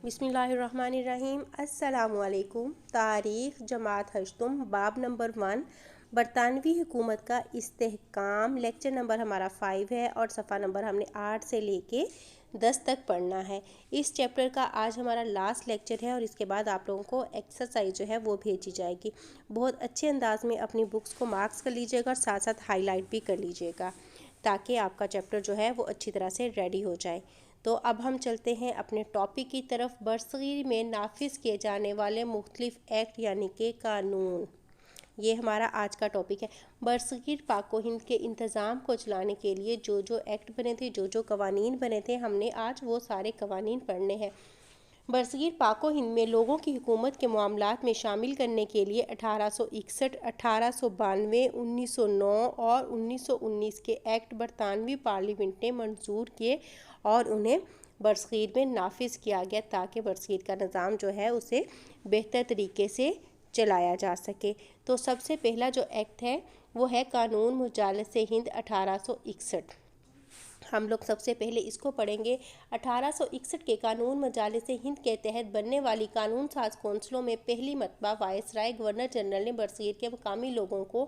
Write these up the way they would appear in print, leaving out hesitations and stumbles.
बिस्मिल्लाहिर्रहमानिर्रहीम। अस्सलामुअलैकुम। तारीख़ जमात हश्तुम बाब नंबर 1 बरतानवी हुकूमत का इस्तेहकाम। लेक्चर नंबर हमारा 5 है और सफ़ा नंबर हमने 8 से लेके 10 तक पढ़ना है। इस चैप्टर का आज हमारा लास्ट लेक्चर है और इसके बाद आप लोगों को एक्सरसाइज जो है वो भेजी जाएगी। बहुत अच्छे अंदाज में अपनी बुक्स को मार्क्स कर लीजिएगा और साथ साथ हाईलाइट भी कर लीजिएगा ताकि आपका चैप्टर जो है वो अच्छी तरह से रेडी हो जाए। तो अब हम चलते हैं अपने टॉपिक की तरफ। बरसगीर में नाफिज किए जाने वाले मुख्तलिफ एक्ट यानी कि कानून, ये हमारा आज का टॉपिक है। बरसगीर पाको हिंद के इंतज़ाम को चलाने के लिए जो जो एक्ट बने थे, जो जो कवानीन बने थे, हमने आज वो सारे कवानीन पढ़ने हैं। बरसगीर पाको हिंद में लोगों की हुकूमत के मामलात में शामिल करने के लिए 1861, 1892, 1909 और 1919 के एक्ट बरतानवी पार्लियामेंट ने मंजूर किए और उन्हें बरसगीर में नाफिज किया गया ताकि बरसगीर का निज़ाम जो है उसे बेहतर तरीके से चलाया जा सके। तो सबसे पहला जो एक्ट है वो है कानून मुजालस हिंद 1861। हम लोग सबसे पहले इसको पढ़ेंगे। 1861 के कानून मजालिस हिंद के तहत बनने वाली कानून साज कौंसलों में पहली मरतबा वायसराय गवर्नर जनरल ने बरसगीर के मकामी लोगों को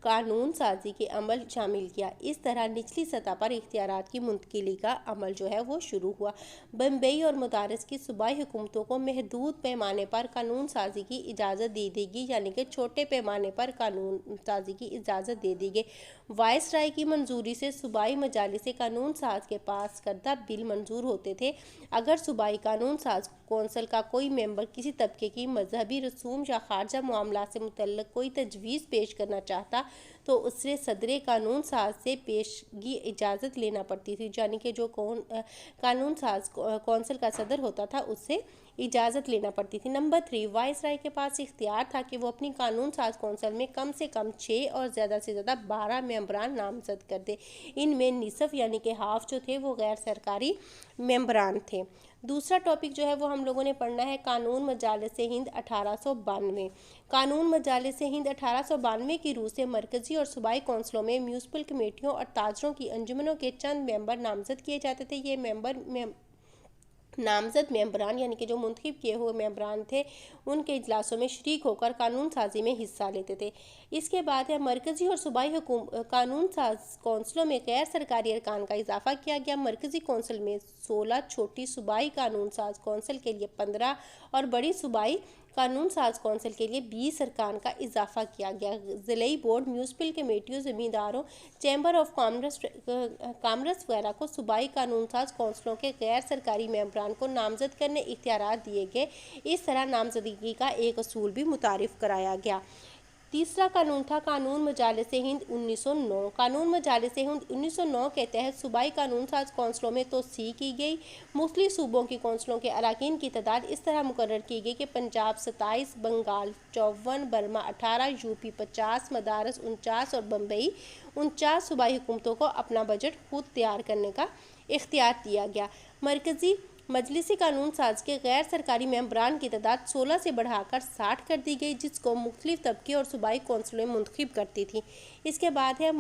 कानून साजी के अमल शामिल किया। इस तरह निचली सतह पर इख्तियारात की मुंतकिली का अमल जो है वो शुरू हुआ। बम्बई और मदारस की सूबाई हुकूमतों को महदूद पैमाने पर कानून साजी की इजाज़त दे दी गई, यानी कि छोटे पैमाने पर कानून साजी की इजाज़त दे दी गई। वायसराय की मंजूरी से सूबाई मजालिस कानून साज के पास करदा बिल मंजूर होते थे। अगर सूबाई कानून साज कौंसल का कोई मेंबर किसी तबके की मजहबी रसूम या खारजा मामला से मुतल्लक कोई तजवीज़ पेश करना चाहता तो उससे सदर कानून साज से पेशगी इजाज़त लेना पड़ती थी, यानी कि जो कानून साज कौंसल का सदर होता था उससे इजाज़त लेना पड़ती थी। नंबर 3, वायसराय के पास इख्तियार था कि वो अपनी कानून साज कौंसल में कम से कम 6 और ज़्यादा से ज़्यादा 12 मेंबरान नामजद कर दे। इनमें निसफ यानी कि हाफ जो थे वो गैर सरकारी मेंबरान थे। दूसरा टॉपिक जो है वो हम लोगों ने पढ़ना है कानून मजालिस हिंद 1892। कानून मजालिस हिंद 1892 की रूह से मरकज़ी और सूबाई कौंसलों में म्यूनसिपल कमेटियों और ताजरों की अंजुमनों के चंद मेंबर नामजद किए जाते थे। ये नामजद मेंबरान यानी कि जो मुंतखब किए हुए मेंबरान थे उनके इजलासों में शरीक होकर कानून साजी में हिस्सा लेते थे। इसके बाद है मरकज़ी और सूबाई कानून साज कौंसलों में गैर सरकारी अरकान का इजाफा किया गया। मरकज़ी कौंसल में 16, छोटी सूबाई कानून साज कौंसल के लिए 15 और बड़ी सूबाई कानून साज कौंसल के लिए 20 अरकान का इजाफा किया गया। ज़िलाई बोर्ड, म्यूनसिपल कमेटियों, ज़मींदारों, चैम्बर ऑफ कॉमर्स वगैरह को सूबाई कानून साज कौंसलों के गैर सरकारी मेंबरान को नामजद करने इख्तियारात दिए गए। इस तरह नामजदगी का एक असूल भी मुतारिफ कराया गया। तीसरा कानून था कानून मजालिस हिंद 1909। कानून मजालिस हिंद 1909 के तहत सूबाई कानून साज कौंसलों में तोसी की गई। मुख्तलिफ सूबों की कौंसलों के अरकान की तादाद इस तरह मुकर्रर की गई कि पंजाब 27, बंगाल 54, बर्मा 18, यूपी 50, मदारस 49 और बम्बई 49 सूबाई हुकूमतों को अपना बजट खुद तैयार करने का इख्तियार दिया गया। मरकज़ी मजलिसी कानून साज के गैर सरकारी मेंबरान की तादाद 16 से बढ़ाकर 60 कर दी गई, जिसको मुख्तलिफ तबके और सूबाई कौंसलें मुंतखब करती थी। इसके बाद है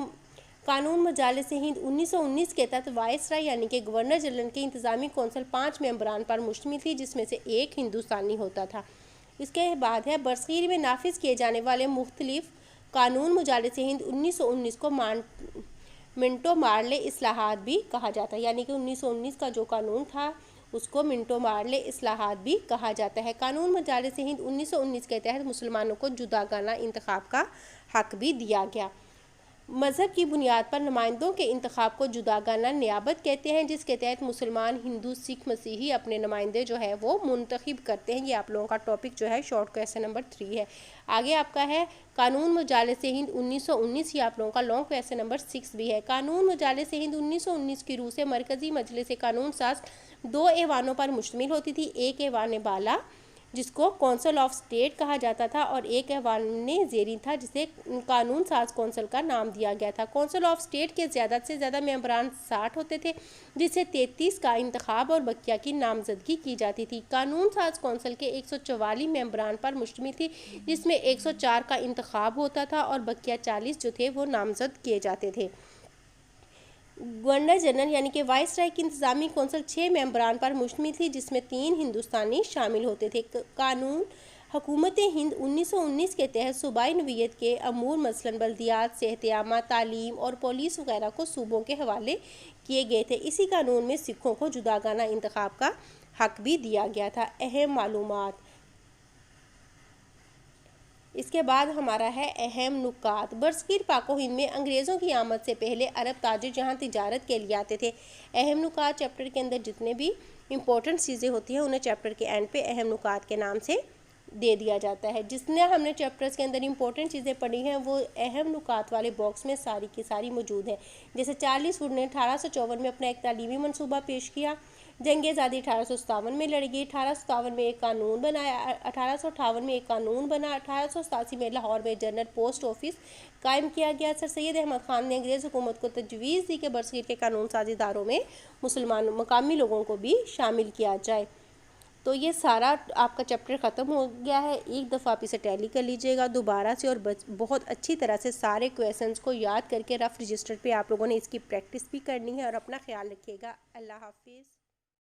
कानून मजालिस हिंद 1919 के तहत वायसराय यानी कि गवर्नर जनरल की इंतज़ामी कौंसल 5 मेंबरान पर मुश्तमिल थी, जिसमें से एक हिंदुस्तानी होता था। इसके बाद है बरसगीर में नाफिज किए जाने वाले मुख्तलिफ कानून मजालिस हिंद 1919 को मिंटो मार्ले इस्लाहात भी कहा जाता है, यानी कि 1919 का जो कानून था उसको मिंटो मार्ले इस्लाहात भी कहा जाता है। कानून मजालिस हिंद 1919 के तहत मुसलमानों को जुदागाना इंतखाब का हक भी दिया गया। मज़हब की बुनियाद पर नुमाइंदों के इंतखाब को जुदागाना नियाबत कहते हैं, जिसके तहत मुसलमान, हिंदू, सिख, मसीही अपने नुमाइंदे जो है वो मुंतखब करते हैं। ये आप लोगों का टॉपिक जो है शॉर्ट क्वेश्चन नंबर 3 है। आगे आपका है कानून मजालिस हिंद 1919, ये आप लोगों का लॉन्ग क्वेश्चन नंबर 6 भी है। कानून मजालिस हिंद 1919 की रूह से मरकज़ी मजलिस कानून साज 2 ऐवानों पर मुश्तमिल होती थी। एक ऐवान बाला जिसको कौंसल ऑफ स्टेट कहा जाता था और एक ऐवान ज़ेरी था जिसे कानून साज कौंसल का नाम दिया गया था। कौंसल ऑफ स्टेट के ज़्यादा से ज़्यादा मेंबरान 60 होते थे, जिससे 33 का इंतखाब और बकिया की नामजदगी की जाती थी। कानून साज कौंसल के 144 मेंबरान पर मुश्तमिल थी, जिसमें 104 का इंतखाब होता था और बकिया 40 जो थे वो नामजद किए जाते थे। गवर्नर जनरल यानी कि वाइस राय की इंतजामी कौंसिल 6 मेंबरान पर मुश्तमिल थी, जिसमें 3 हिंदुस्तानी शामिल होते थे। कानून हुकूमत हिंद 1919 के तहत सूबाई नवीयत के अमूर मसलन बल्दियात, सेहतियामा, तालीम और पुलिस वगैरह को सूबों के हवाले किए गए थे। इसी कानून में सिखों को जुदागाना इंतखाब का हक भी दिया गया था। अहम मालूमात। इसके बाद हमारा है अहम नुकात। बरसगीर पाको हिंद में अंग्रेज़ों की आमद से पहले अरब ताजिर जहाँ तिजारत के लिए आते थे। अहम नुकात चैप्टर के अंदर जितने भी इंपॉर्टेंट चीज़ें होती हैं उन्हें चैप्टर के एंड पे अहम नुकात के नाम से दे दिया जाता है। जितने हमने चैप्टर्स के अंदर इंपॉर्टेंट चीज़ें पढ़ी हैं वो अहम नुकात वाले बॉक्स में सारी की सारी मौजूद है। जैसे चार्ल्स वुड ने 1854 में अपना एक तालीमी मनसूबा पेश किया। जंग आज़ादी 1857 में लड़ गई। 1857 में एक कानून बनाया। 1858 में एक कानून बना। 1887 में लाहौर में जनरल पोस्ट ऑफिस कायम किया गया। सर सैयद अहमद ख़ान ने अंग्रेज़ हुकूमत को तजवीज़ दी कि बरसगीर के कानून साजी इदारों में मुसलमान मकामी लोगों को भी शामिल किया जाए। तो ये सारा आपका चैप्टर ख़त्म हो गया है। एक दफ़ा आप इसे टैली कर लीजिएगा दोबारा से और बहुत अच्छी तरह से सारे क्वेश्चंस को याद करके रफ रजिस्टर पे आप लोगों ने इसकी प्रैक्टिस भी करनी है। और अपना ख्याल रखिएगा। अल्लाह हाफिज़।